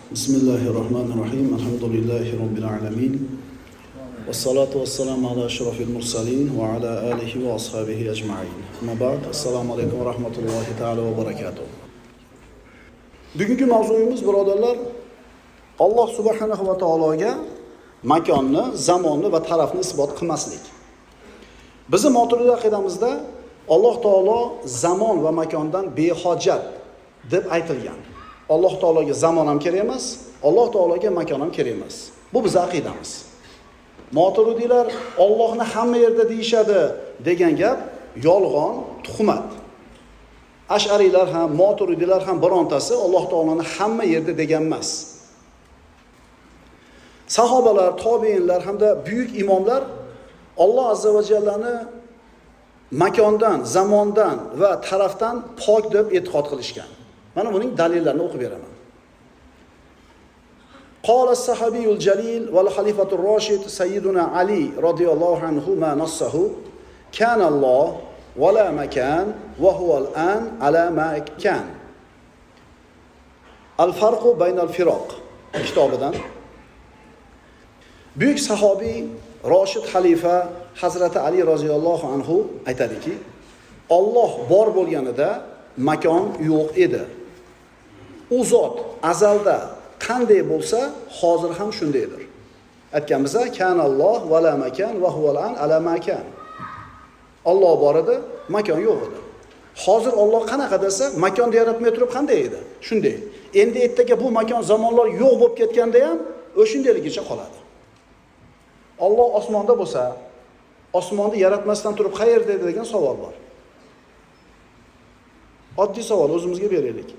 Bismillahirrahmanirrahim. Alhamdulillahi Rabbil alamin. Wassalatu wassalamu ala ashrafil mursalin wa ala alihi wa ashabihi ajma'in. Amma ba'd. Assalomu alaykum va rahmatullohi ta'ala va barakatuh. Bugungi mavzuyimiz birodarlar, Alloh subhanahu va taologa makonni, zamonni va tarafni isbot qilmaslik. Bizning Moturidi aqidamizda Alloh taolo zamon va makondan behojat deb aytilgan. Alloh taologa zamon ham kerak emas, Alloh taologa makon ham kerak emas. Bu bizning aqidamiz. Moturidiylar Allohni hamma yerda deyishadi degan gap yolg'on, tuhmat. Ash'ariylar ham, Moturidiylar ham birontasi Alloh taoloni hamma yerda degan emas. Sahobalar, tobiinlar hamda buyuk imomlar Alloh azza va jallani makondan, zamondan va tarafdan pok deb e'tiqod qilishgan. Mana buning dalillarini o'qib beraman. Qala as-sahabiyul jalil wal khalifatur rashid sayyiduna Ali radhiyallohu anhu ma nassahu kana Alloh wa la makan wa huwa al-an ala ma kan. Al-farqu baynal firoq kitobidan buyuk sahobiy Roshid xalifa Hazrati Ali radhiyallohu anhu aytadiki, Alloh bor bo'lganida makon yo'q edi. U zot azalda qanday bo'lsa, hozir ham shundaydir. Aytganimizda kanalloh va la makan va huval an ala makan. Alloh bor edi, makon yo'q edi. Hozir Alloh qanaqa desa, makonni yaratmay turib qanday edi? Shunday. Endi ertaga bu makon zamonlar yo'q bo'lib ketganda ham o'shundayligicha qoladi. Alloh osmonda bo'lsa, osmonni yaratmasdan turib qayerda edi degan savol bor. Oddiy savol o'zimizga beraylik.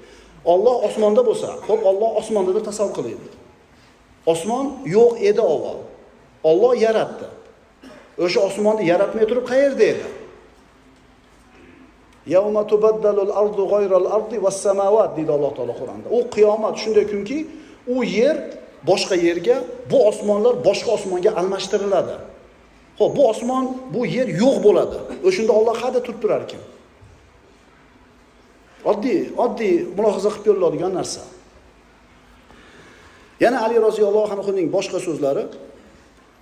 Alloh osmonda bo'lsa, xo'p, Alloh osmonda deb tasavvur qilaylik. Osmon yo'q edi avval. Alloh yaratdi. O'sha osmonni yaratmay turib qayerda edi? Yawma tubaddalul ardu g'ayral ardi was samawat deydi Alloh taolo Qur'onda. U qiyomat shunday kunki, u yer boshqa yerga, bu osmonlar boshqa osmonga almashtiriladi. Xo'p, bu osmon, bu yer yo'q bo'ladi. O'shunda Alloh qayerda turib turar ekan? Oddiy mulohaza qilib ko'riladigan narsa. Yana Ali roziyallohu anhuning boshqa so'zlari,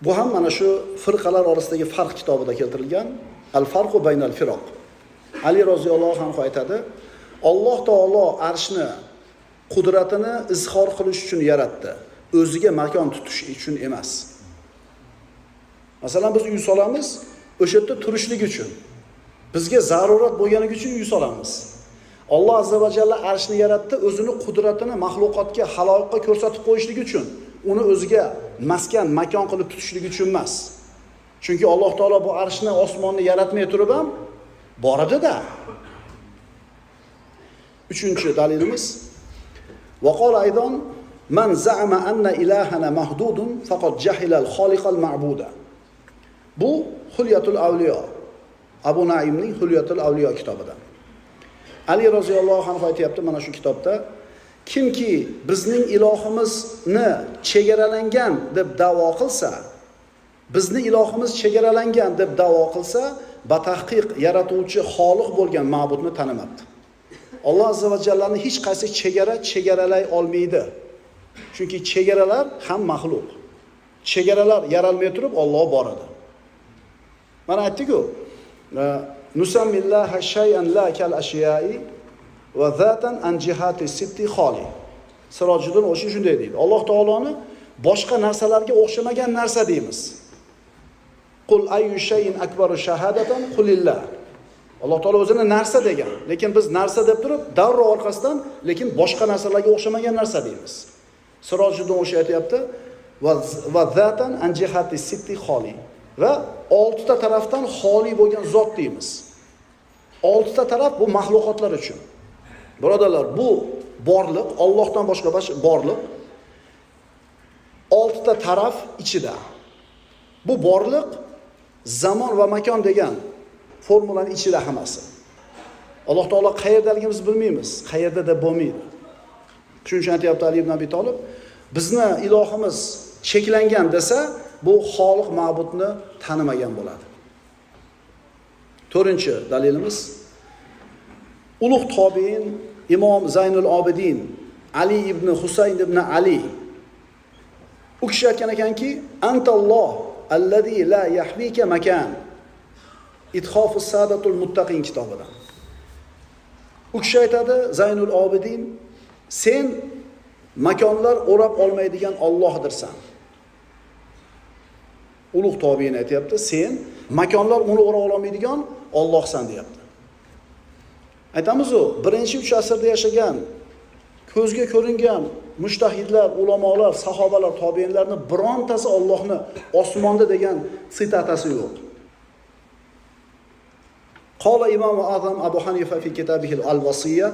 bu ham mana shu firqalar orasidagi farq kitobida keltirilgan, Al-farqu baynal firoq. Ali roziyallohu anhu aytadi, Alloh taolo arshni qudratini izhor qilish uchun yaratdi, o'ziga makon tutish uchun emas. Masalan, biz uy solamiz, o'sha yerda turishlik uchun. Bizga zarurat bo'lganligi uchun uy solamiz. Alloh azza va jalla arshni yaratdi, o'zini qudratini maxluqotga, xaloyiqqa ko'rsatib qo'yishlik uchun, uni o'ziga maskan, makon qilib tutishlik uchun emas. Chunki Alloh taolo bu arshni, osmonni yaratmay turib ham bor edi-da. Uchinchi dalilimiz va qala aydan man za'ama anna ilahana mahdudun faqad jahila al-khaliqal ma'buda. Bu Hulyatul Avliyo, Abu Naimning Hulyatul Avliyo kitobidan. Ali roziyallohu anhu aytayapti mana shu kitobda, kimki bizning ilohimizni chegaralangan deb da'vo qilsa, bizni ilohimiz chegaralangan deb da'vo qilsa, batahqiq yaratuvchi xoliq bo'lgan ma'budni tanimabdi. Alloh azza va jallani hech qaysi chegaralay olmaydi. Chunki chegaralar ham maxluq. Chegaralar yaralmay turib Alloh bor edi. Mana aytdik-ku, nusammillaha shay'an la kal ashiyai va zatan an jihati sitti kholi. Sirojiddin o'sha shunday deydi. Alloh taoloni boshqa narsalarga o'xshamagan narsa deymiz. Qul ayyu shay'in akbaru shahadatan qulillah. Alloh taolo o'zini narsa degan, lekin biz narsa deb turib, darrov orqasidan lekin boshqa narsalarga o'xshamagan narsa deymiz. Sirojiddin o'sha aytayapti, va zatan an jihati sitti kholi. Va 6 ta tarafdan xoli bo'lgan zot deymiz. 6 ta taraf bu maxluqotlar uchun. Birodarlar, bu borliq, Allohdan boshqa borliq 6 ta taraf ichida. Bu borliq zamon va makon degan formulaning ichida hammasi. Alloh taolo qayerdaligimizni bilmaymiz, qayerda deb bo'lmaydi. Shuning uchun aytayapti Ali ibn Abi Talib, bizni ilohimiz cheklangan desa, bu xoliq ma'budni tanimagan bo'ladi. 4-chi dalilimiz ulug' tobiin Imom Zaynul Obidin Ali ibn Husayn ibn Ali u kishi aytgan ekanki, antalloh allazi la yahvika makan. Idhofus Sadatul Muttaqin kitobidan. U kishi aytadi, Zaynul Obidin, sen makonlar o'rab olmaydigan Allohdirsan. Ulug' tobiin aytayapti, sen makonlar uni o'rab olmaydigan Allohsan deyapti. Aytamiz-ku, 1-3 asrda yashagan, ko'zga ko'ringan mushtahidlar, ulamolar, sahobalar, tobiinlarning birontasi Allohni osmonda degan sitatasi yo'q. Qala Imom Azam Abu Hanifa fi kitabihi al-Wasiyya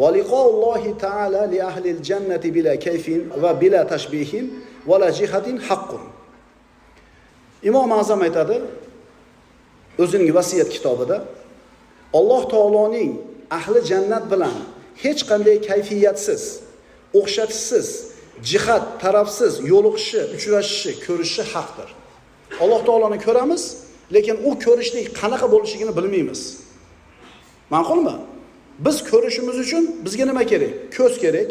va liqa'ullohi ta'ala li ahli al-jannati bila kayfin va bila tashbihin va la jihatin haqqun. Imom Azam aytadi o'zining vasiyat kitobida, Alloh taoloning ahli jannat bilan hech qanday kayfiyatsiz, o'xshatishsiz, jihat tarafsiz yo'liqishi, uchrashishi, ko'rishi haqdir. Alloh taoloni ko'ramiz, lekin u ko'rishlik qanaqa bo'lishligini bilmaymiz. Ma'qulmi? Biz ko'rishimiz uchun bizga nima kerak? Ko'z kerak,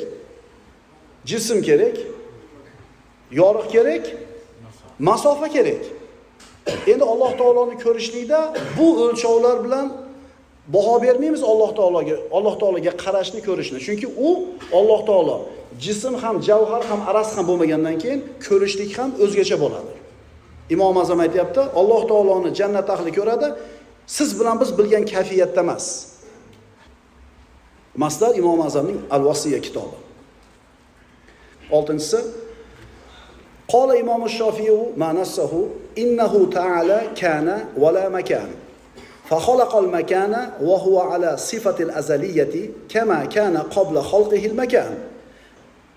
jism kerak, yoriq kerak, masofa kerak. Endi Alloh taoloni ko'rishlikda bu o'lchovlar bilan baho bermaymiz Alloh taologa qarashni, ko'rishni. Chunki u Alloh taolo jism ham, javhar ham, aras ham bo'lmagandan keyin ko'rishlik ham o'zgacha bo'ladi. Imom Azam aytayapti, Alloh taoloni jannat ahli ko'radi, siz bilan biz bilgan kayfiyatda emas. Masdar Imom Azamning Al-Vasiyya kitobi. 6-si Qala Imom Shofiy ma nasahu innahu ta'ala kana wa la makan. Fa khalaqal makana wa huwa ala sifatil azaliyyati kama kana qabla khalqihi al-makan.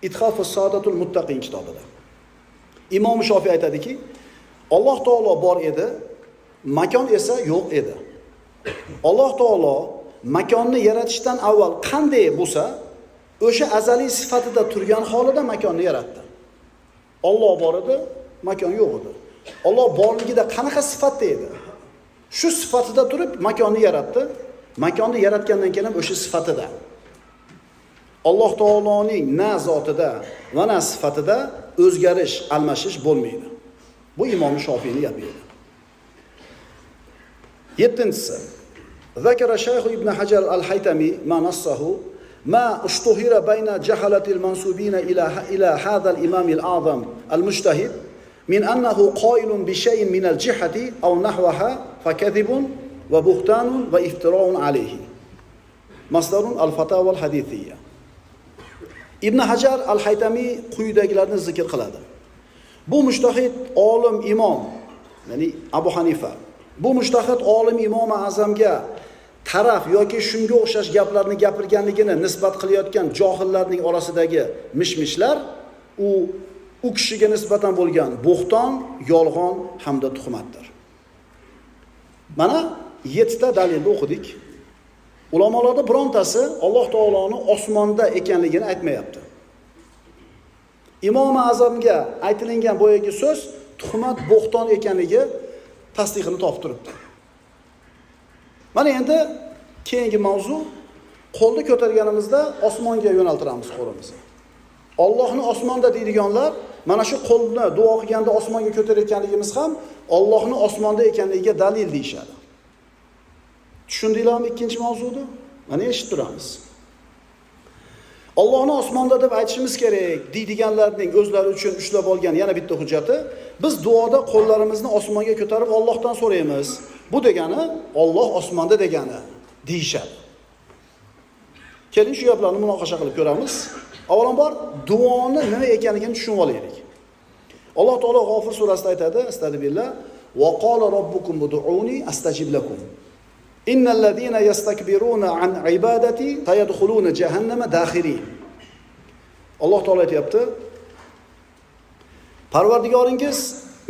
Idhofus Sadatul Muttaqin kitobida. Imom Shofiy aytadiki, Alloh taolo bor edi, makon esa yo'q edi. Alloh taolo makonni yaratishdan avval qanday bo'lsa, o'sha azaliy sifatida turgan holida makonni yaratdi. Alloh bor edi, makon yo'q edi. Alloh borligida qanaqa sifatda edi? Shu sifatida turib makonni yaratdi. Makonni yaratgandan keyin o'sha sifatida. Alloh taoloning na zotida va na sifatida o'zgarish, almashish bo'lmaydi. Bu Imom Shofiyning gapi edi. 7-si Zakara Shayx ibn Hajar al-Haytami ma nassahu ma ushtuhira bayna jahalati al-mansubina ila hadha al-imam al-azam al-mujtahid min annahu qailun bi shay'in min al-jihati aw nahwaha fakadhibun va buhtanun va iftira'un alayhi. Masdarun al-Fatawa al-Hadithiyya. Ibn Hajar al-Haytami quyidagilarni zikr qiladi. Bu mujtahid olim imom, ya'ni Abu Hanifa. Bu mujtahid olim imom azamga taraf yoki shunga o'xshash gaplarni gapirganligini nisbat qilayotgan johillarning orasidagi mishmishlar u kishiga nisbatan bo'lgan bo'xton, yolg'on hamda tuhmatdir. Mana 7 ta dalilni o'qidik. Ulamolarda birontasi Alloh taoloning osmonda ekanligini aytmayapti. Imom Azamga aytilingan boyagi so'z tuhmat, bo'xton ekanligi tasdiqini topib turibdi. Mana endi keyingi mavzu, qo'lni ko'targanimizda osmonga yo'naltiramiz qo'limizni. Allohni osmonda deydiganlar mana shu qo'lni duo qilganda osmonga ko'tarayotganligimiz ham Allohni osmonda ekanligiga dalil deyshadi. Tushundinglarmi ikkinchi mavzuni? Mana eshitib turamiz. Allohni osmonda deb aytishimiz kerak deydiganlarning o'zlari uchun ushlab olgan yana bitta hujjati, biz duoda qo'llarimizni osmonga ko'tarib Allohdan so'raymiz. Bu degani Alloh osmonda degani deyshadi. Keling shu gaplarni munoqasha qilib ko'ramiz. Avvalambor duoni nima ekanligini tushunib olaylik. Alloh taolo G'ofir surasida aytadi, astagfirullah, va qala robbukum ud'uni astajib lakum. Innal ladina yastakbiruna an ibadati sayadkhuluna jahannama dakhirin. Alloh taolo aytayapti, Parvardigoringiz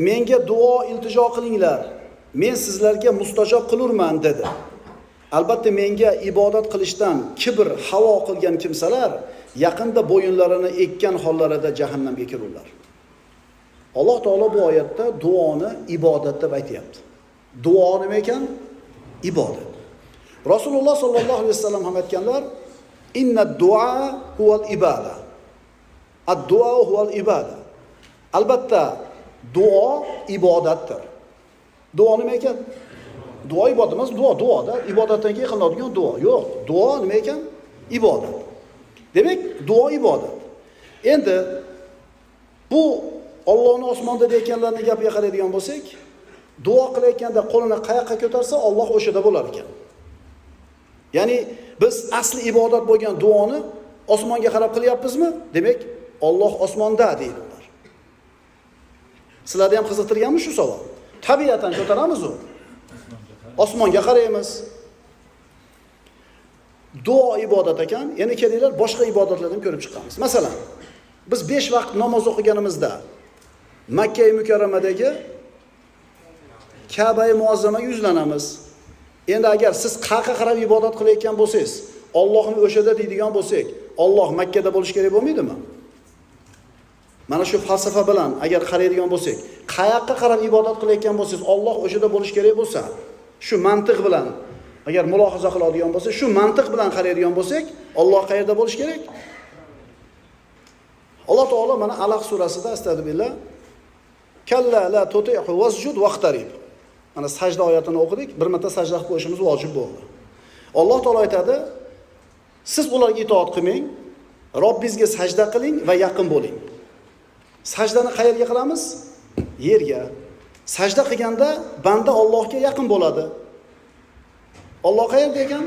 menga duo iltijo qilinglar, men sizlarga mustajob qilurman dedi. Albatta menga ibodat qilishdan kibr, havo qilgan kimsalar yaqinda bo'yinlarini ekkan hollarida jahannamga kirurlar. Alloh taolo bu oyatda duoni ibodat deb aytayapti. Duo nima ekan? Ibodat. Rasululloh sollallohu alayhi vasallam ham aytganlar, Inna du'a huval ibada. Ad-du'a huval ibada. Albatta duo ibodatdir. Duo nima ekan? Duo ibodat emas, duoda ibodatdan keyin qilinadigan duo. Yo'q, duo nima ekan? Ibodat. Demak, duo ibodat. Endi bu Allohning osmonda deyotganlarning gapiga qaraydigan bo'lsak, duo qilayotganda qo'lini qayoqqa ko'tarsa, Alloh o'shada bo'lar ekan. Ya'ni biz asli ibodat bo'lgan duoni osmonga qarab qilyapmizmi? Demak, Alloh osmonda deydilar. Sizlarni ham qiziqtirganmi shu savol? Tabiatan ko'taramiz u. Osmonga qaraymiz. Duo ibodat ekan. Endi kelinglar boshqa ibodatlarni ko'rib chiqamiz. Masalan, biz 5 vaqt namoz o'qiganimizda Makka-i Mukarramadagi Ka'ba-i Muazzamaga yuzlanamiz. Endi agar siz qayerga qarab ibodat qilayotgan bo'lsangiz, Allohni o'shada deydigan bo'lsak, Alloh Makkada bo'lish kerak bo'lmaydimi? Mana shu falsafa bilan agar qaraydigan bo'lsak, qayoqqa qarab ibodat qilayotgan bo'lsangiz, Alloh o'shada bo'lish kerak bo'lsa, shu mantiq bilan agar mulohaza qiladigan bo'lsa, shu mantiq bilan qaraydigan bo'lsak, Alloh qayerda bo'lish kerak? Alloh taolo mana Alaq surasida astagfirullah kalla la tuti'hu wasjud waqtarib. Mana sajda oyatini o'qidik, bir marta sajda qilib qo'yishimiz vojib bo'ldi. Alloh taolo aytadi, siz ularga itoat qilmang, Robbingizga sajda qiling va yaqin bo'ling. Sajdani qayerga qilamiz? Yerga. Sajda qilganda banda Allohga yaqin bo'ladi. Alloh qayerda ekan?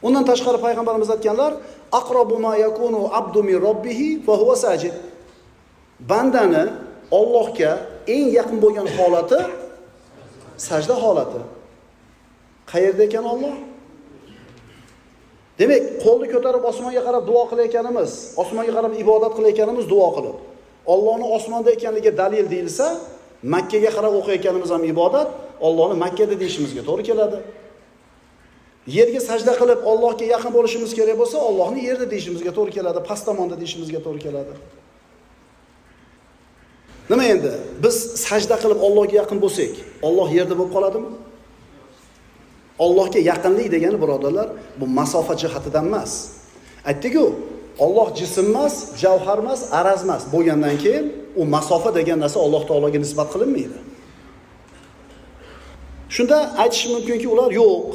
Undan tashqari payg'ambarimiz aytganlar, aqrabu ma yakunu abdu min robbihi fa huwa sajid. Bandani Allohga eng yaqin bo'lgan holati sajda holati. Qayerda ekan Alloh? Demak, qo'lni ko'tarib osmonga qarab duo qilayotganimiz, osmonga qarab ibodat qilayotganimiz duo qilib, Allohning osmonda ekanligiga dalil deyilsa, Makkaga qarab o'qiyotganimiz ham ibodat, Allohni Makkada deyishimizga to'g'ri keladi. Yerga sajda qilib Allohga yaqin bo'lishimiz kerak bo'lsa, Allohni yerda deyishimizga to'g'ri keladi, past tomonda deyishimizga to'g'ri keladi. Nima endi? Biz sajda qilib Allohga yaqin bo'lsak, Alloh yerda bo'lib qoladimi? Allohga yaqinlik degani birodarlar, bu masofa jihatidan emas. Aytdik-ku, Alloh jism emas, javhar emas, araz emas bo'lgandan keyin u masofa degan narsa Alloh taologa nisbat qilinmaydi. Shunda aytish mumkinki, ular yo'q.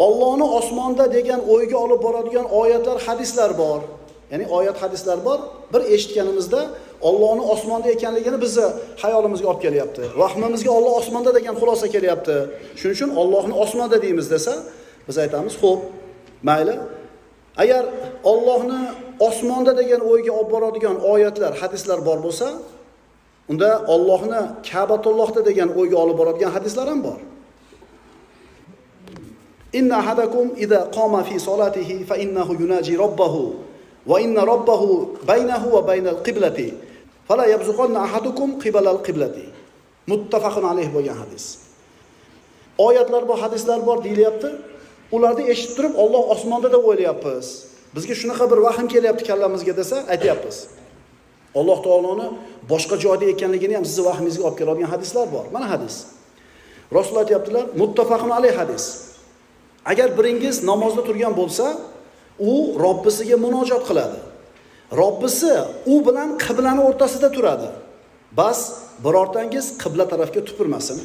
Allohni osmonda degan o'yga olib boradigan oyatlar, hadislar bor. Ya'ni oyat, hadislar bor. Bir eshitganimizda Allohning osmonda ekanligini bizni xayolimizga olib kelyapti. Vahmimizga Alloh osmonda degan xulosa kelyapti. Shuning uchun Allohni osmonda deymiz desa, biz aytamiz, xo'p, mayli. Agar Allohni osmonda degan o'yga olib boradigan oyatlar, hadislar bor bo'lsa, unda Allohni Ka'batullohda degan o'yga olib boradigan hadislar ham bor. Inna ahadakum idza qama fi solatihi fa innahu yunaji robbahu va inna robbahu baynahu va baynal qiblati fala yabzuqanna ahadukum qibalal qiblati. Muttafaqun alayh bo'lgan hadis. Oyatlar bor, hadislar bor deyilyapti. Ularni eshitib turib Alloh osmonda deb o'ylayapmiz. Bizga shunaqa bir vahm kelyapti kallamizga desa, aytyapmiz. Alloh taoloni boshqa joyda ekanligini ham sizni vahmingizga olib keladigan hadislar bor. Mana hadis. Rasululloh aytibdilar, muttafaqun alayh hadis. Agar biringiz namozda turgan bo'lsa, u Robbisiga munojat qiladi. Robbisi u bilan qiblani o'rtasida turadi. Bas birortangiz qibla tarafga tupurmasin.